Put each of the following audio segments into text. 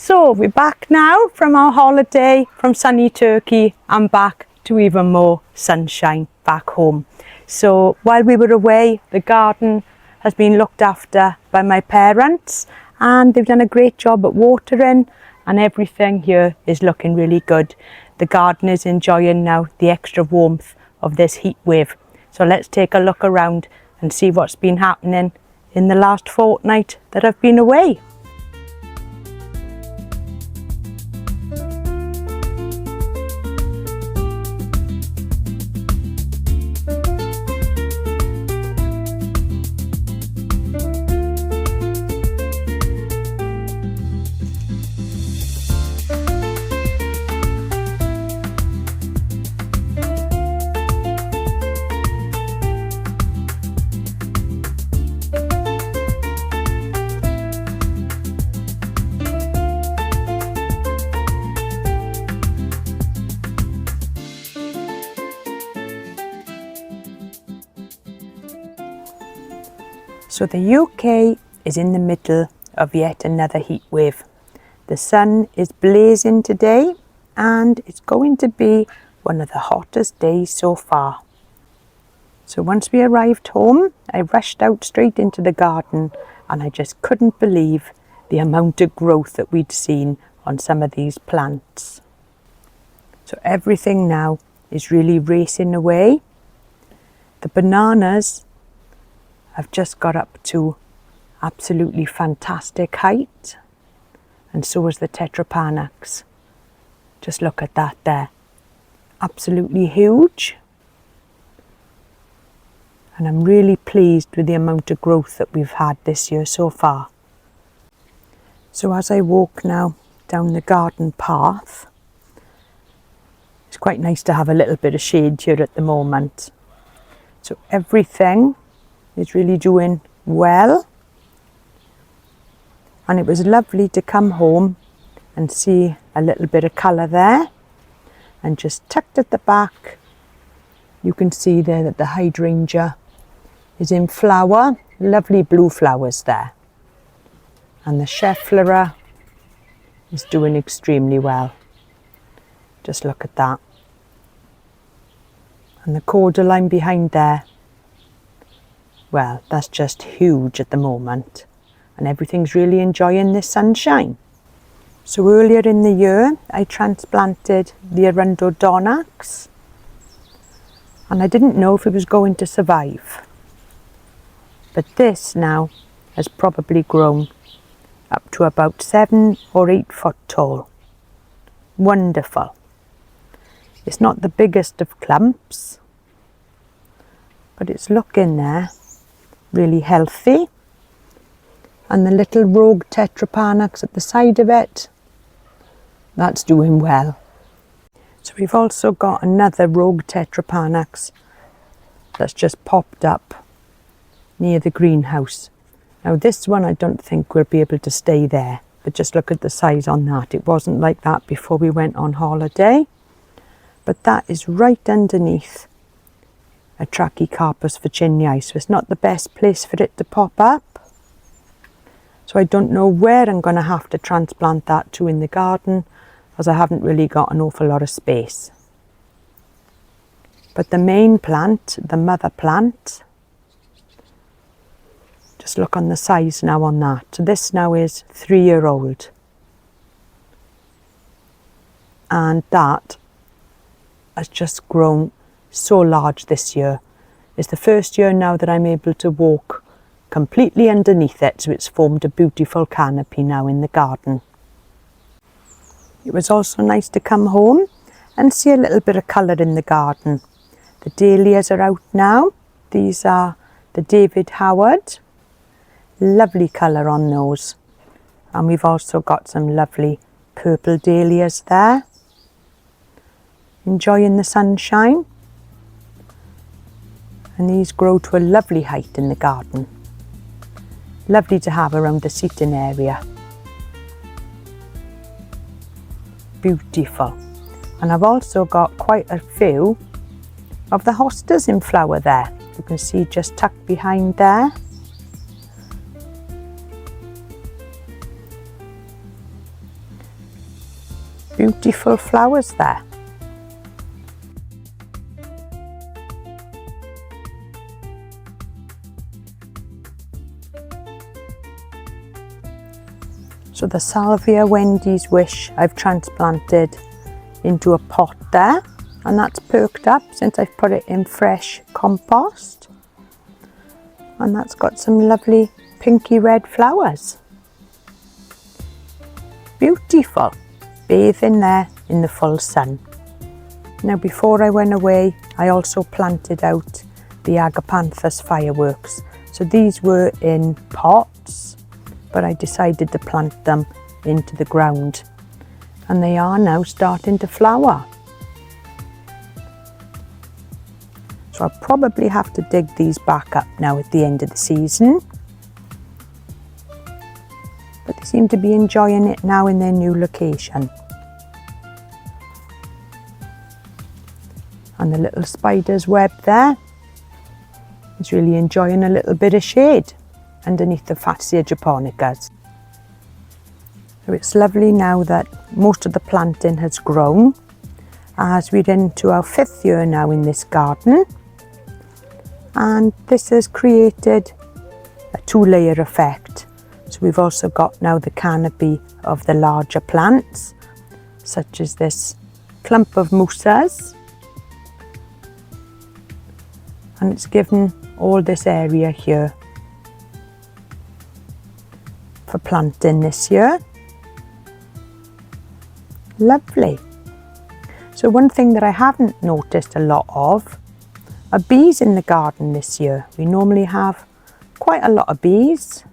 So we're back now from our holiday from sunny Turkey and back to even more sunshine back home. So while we were away, the garden has been looked after by my parents and they've done a great job at watering, and everything here is looking really good. The garden is enjoying now the extra warmth of this heat wave. So let's take a look around and see what's been happening in the last fortnight that I've been away. So the UK is in the middle of yet another heat wave. The sun is blazing today and it's going to be one of the hottest days so far. So once we arrived home, I rushed out straight into the garden and I just couldn't believe the amount of growth that we'd seen on some of these plants. So everything now is really racing away. The bananas have just got up to absolutely fantastic height, and so is the tetrapanax. Just look at that there, absolutely huge. And I'm really pleased with the amount of growth that we've had this year so far. So as I walk now down the garden path, it's quite nice to have a little bit of shade here at the moment. So everything is really doing well, and it was lovely to come home and see a little bit of colour there, and just tucked at the back you can see there that the hydrangea is in flower, lovely blue flowers there, and the chefflera is doing extremely well. Just look at that, and the cordyline behind there, well, that's just huge at the moment, and everything's really enjoying this sunshine. So earlier in the year I transplanted the Arundodonax and I didn't know if it was going to survive, but this now has probably grown up to about 7 or 8 foot tall. Wonderful. It's not the biggest of clumps, but it's looking there really healthy, and the little rogue tetrapanax at the side of it, that's doing well. So we've also got another rogue tetrapanax that's just popped up near the greenhouse. Now this one I don't think we'll be able to stay there, but just look at the size on that. It wasn't like that before we went on holiday, but that is right underneath a Trachycarpus virginii, so it's not the best place for it to pop up. So I don't know where I'm going to have to transplant that to in the garden, as I haven't really got an awful lot of space. But the main plant, the mother plant, just look on the size now on that. So this now is 3-year-old, and that has just grown so large this year. It's the first year now that I'm able to walk completely underneath it, so it's formed a beautiful canopy now in the garden. It was also nice to come home and see a little bit of colour in the garden. The dahlias are out now. These are the David Howard. Lovely colour on those, and we've also got some lovely purple dahlias there, enjoying the sunshine. And these grow to a lovely height in the garden. Lovely to have around the seating area. Beautiful. And I've also got quite a few of the hostas in flower there. You can see just tucked behind there. Beautiful flowers there. So the Salvia Wendy's Wish I've transplanted into a pot there, and that's perked up since I've put it in fresh compost, and that's got some lovely pinky red flowers. Beautiful, bathing there in the full sun. Now before I went away, I also planted out the Agapanthus fireworks. So these were in pots, but I decided to plant them into the ground, and they are now starting to flower. So I'll probably have to dig these back up now at the end of the season, but they seem to be enjoying it now in their new location. And the little spider's web there is really enjoying a little bit of shade underneath the Fascia japonicas. So it's lovely now that most of the planting has grown, as we're into our 5th year now in this garden, and this has created a 2-layer effect. So we've also got now the canopy of the larger plants, such as this clump of musas, and it's given all this area here for planting this year. Lovely. So one thing that I haven't noticed a lot of are bees in the garden this year. We normally have quite a lot of bees,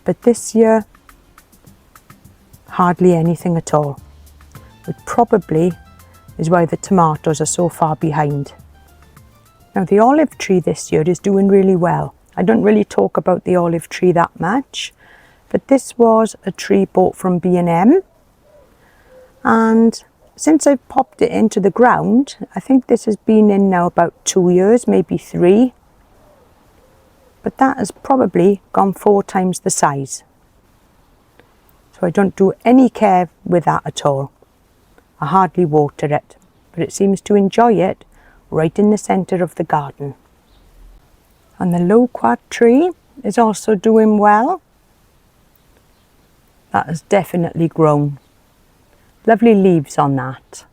but this year hardly anything at all, which probably is why the tomatoes are so far behind. Now the olive tree this year is doing really well. I don't really talk about the olive tree that much, but this was a tree bought from B&M, and since I've popped it into the ground, I think this has been in now about 2 years, maybe 3, but that has probably gone 4 times the size. So I don't do any care with that at all. I hardly water it, but it seems to enjoy it right in the centre of the garden. And the loquat tree is also doing well. That has definitely grown. Lovely leaves on that.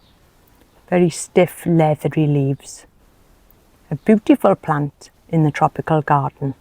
Very stiff, leathery leaves. A beautiful plant in the tropical garden.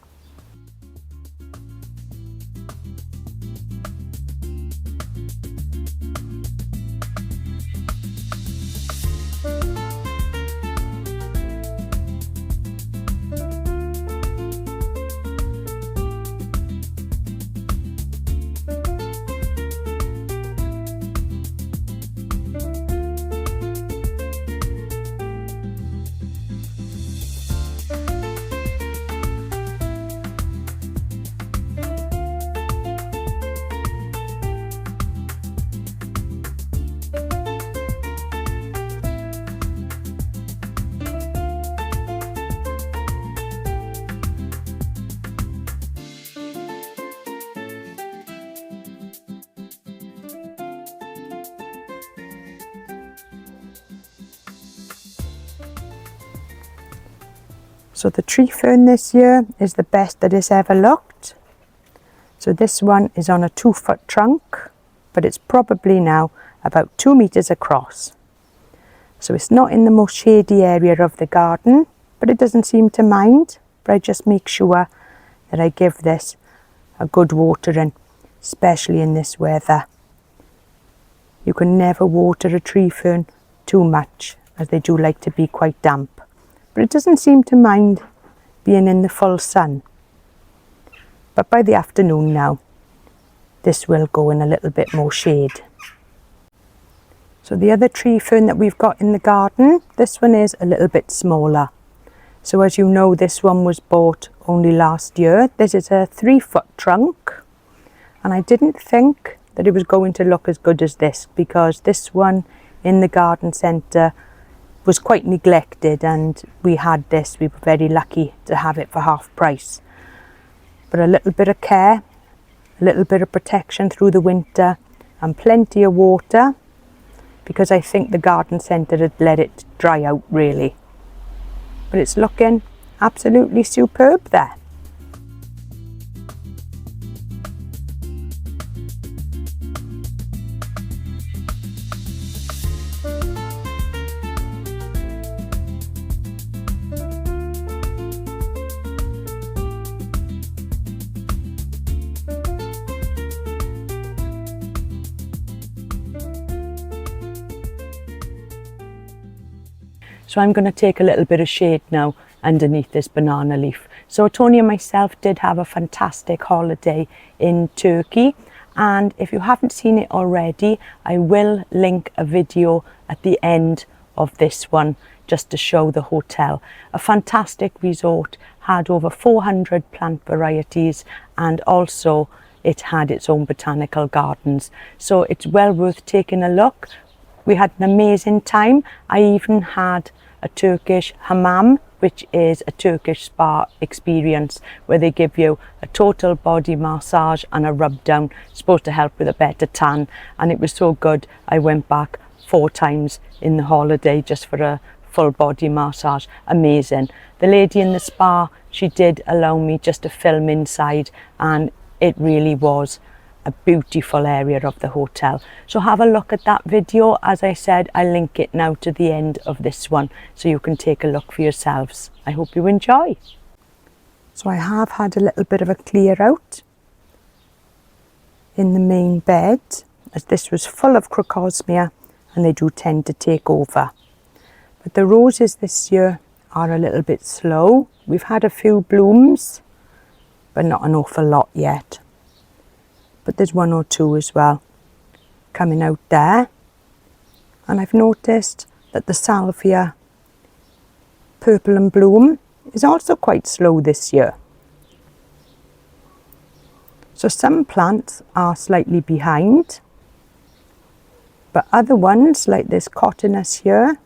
So the tree fern this year is the best that it's ever looked. So this one is on a 2-foot trunk, but it's probably now about 2 meters across. So it's not in the most shady area of the garden, but it doesn't seem to mind. But I just make sure that I give this a good watering, especially in this weather. You can never water a tree fern too much, as they do like to be quite damp. But it doesn't seem to mind being in the full sun. But by the afternoon now, this will go in a little bit more shade. So the other tree fern that we've got in the garden, this one is a little bit smaller. So as you know, this one was bought only last year. This is a 3-foot trunk, and I didn't think that it was going to look as good as this, because this one in the garden centre was quite neglected, and we had this. We were very lucky to have it for half price. But a little bit of care, a little bit of protection through the winter, and plenty of water, because I think the garden centre had let it dry out really. But it's looking absolutely superb there. So I'm going to take a little bit of shade now underneath this banana leaf. So Tony and myself did have a fantastic holiday in Turkey, and if you haven't seen it already, I will link a video at the end of this one just to show the hotel. A fantastic resort, had over 400 plant varieties, and also it had its own botanical gardens. So it's well worth taking a look. We had an amazing time. I even had a Turkish hammam, which is a Turkish spa experience where they give you a total body massage and a rub down, supposed to help with a better tan, and it was so good I went back 4 times in the holiday just for a full body massage. Amazing. The lady in the spa, she did allow me just to film inside, and it really was a beautiful area of the hotel. So have a look at that video. As I said, I'll link it now to the end of this one so you can take a look for yourselves. I hope you enjoy. So I have had a little bit of a clear out in the main bed, as this was full of crocosmia and they do tend to take over. But the roses this year are a little bit slow. We've had a few blooms, but not an awful lot yet. But there's 1 or 2 as well coming out there. And I've noticed that the salvia purple and bloom is also quite slow this year. So some plants are slightly behind, but other ones like this cotinus here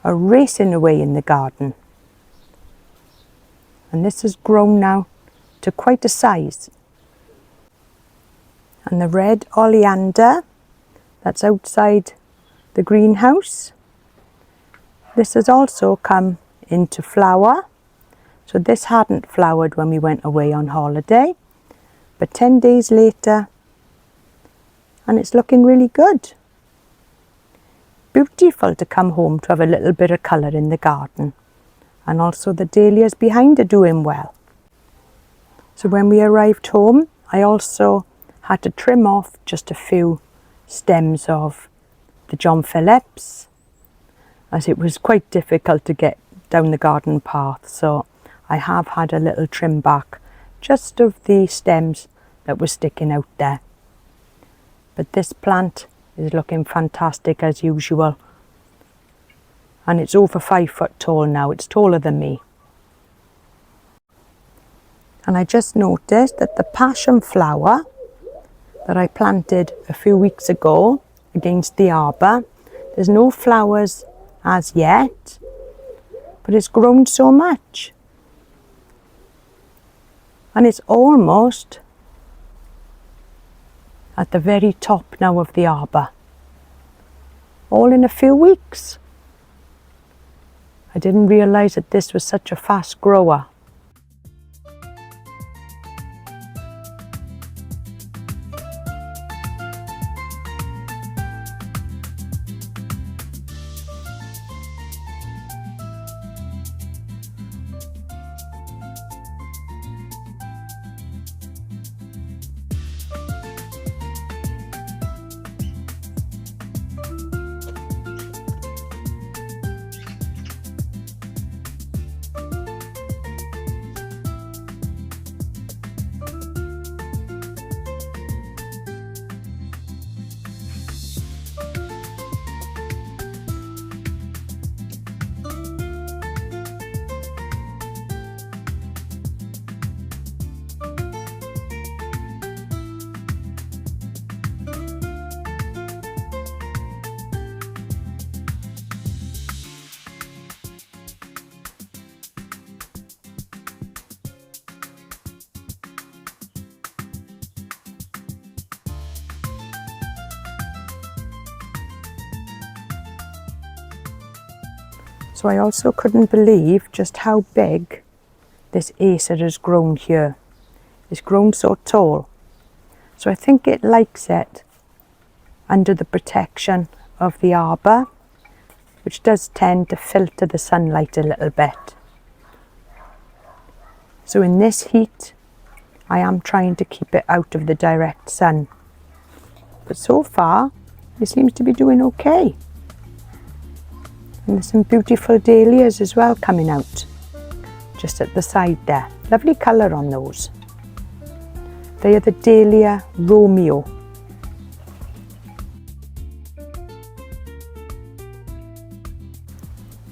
are racing away in the garden. And this has grown now to quite a size. And the red oleander that's outside the greenhouse, this has also come into flower. So this hadn't flowered when we went away on holiday, but 10 days later, and it's looking really good. Beautiful to come home to have a little bit of colour in the garden. And also the dahlias behind are doing well. So when we arrived home, I also had to trim off just a few stems of the John Phillips, as it was quite difficult to get down the garden path. So I have had a little trim back just of the stems that were sticking out there. But this plant is looking fantastic as usual. And it's over 5 foot tall now. It's taller than me. And I just noticed that the passion flower that I planted a few weeks ago against the arbour, there's no flowers as yet, but it's grown so much. And it's almost at the very top now of the arbour. All in a few weeks. I didn't realise that this was such a fast grower. So I also couldn't believe just how big this acer has grown here. It's grown so tall. So I think it likes it under the protection of the arbour, which does tend to filter the sunlight a little bit. So in this heat, I am trying to keep it out of the direct sun. But so far, it seems to be doing okay. And there's some beautiful dahlias as well coming out, just at the side there. Lovely colour on those. They are the Dahlia Romeo.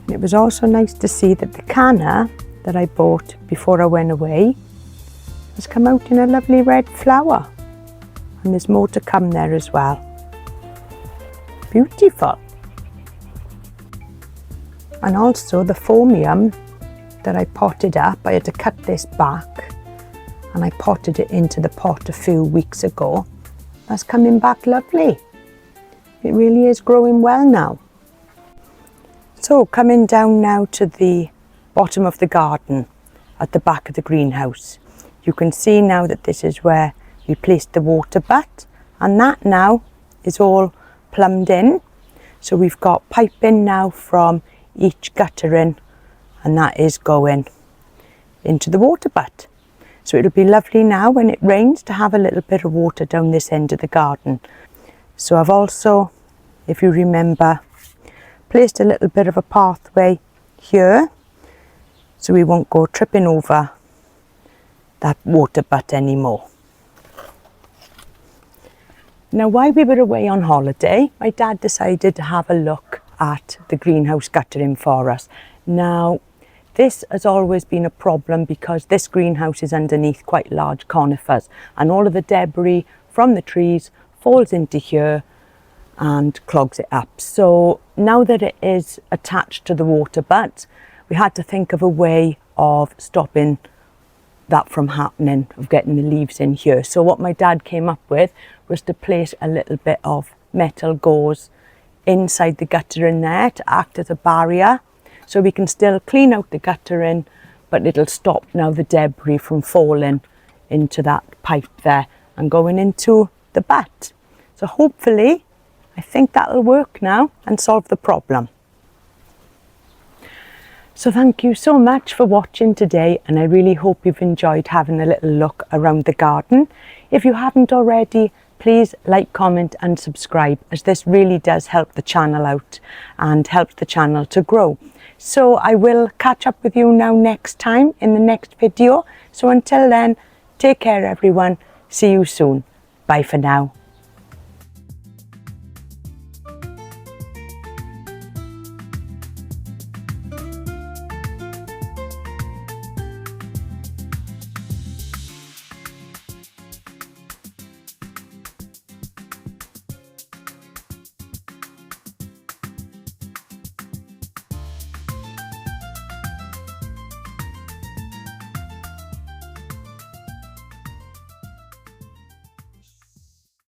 And it was also nice to see that the canna that I bought before I went away has come out in a lovely red flower. And there's more to come there as well. Beautiful. And also the phormium that I potted up, I had to cut this back and I potted it into the pot a few weeks ago. That's coming back lovely. It really is growing well now. So coming down now to the bottom of the garden at the back of the greenhouse. You can see now that this is where we placed the water butt, and that now is all plumbed in. So we've got piping now from each guttering, and that is going into the water butt. So it'll be lovely now when it rains to have a little bit of water down this end of the garden. So I've also, if you remember, placed a little bit of a pathway here so we won't go tripping over that water butt anymore. Now, while we were away on holiday, my dad decided to have a look at the greenhouse guttering for us. Now, this has always been a problem because this greenhouse is underneath quite large conifers, and all of the debris from the trees falls into here and clogs it up. So now that it is attached to the water butt, we had to think of a way of stopping that from happening, of getting the leaves in here. So what my dad came up with was to place a little bit of metal gauze inside the guttering there to act as a barrier, so we can still clean out the guttering, but it'll stop now the debris from falling into that pipe there and going into the butt. So hopefully, I think that'll work now and solve the problem. So thank you so much for watching today, and I really hope you've enjoyed having a little look around the garden. If you haven't already, please like, comment and subscribe, as this really does help the channel out and helps the channel to grow. So I will catch up with you now next time in the next video. So until then, take care everyone. See you soon. Bye for now.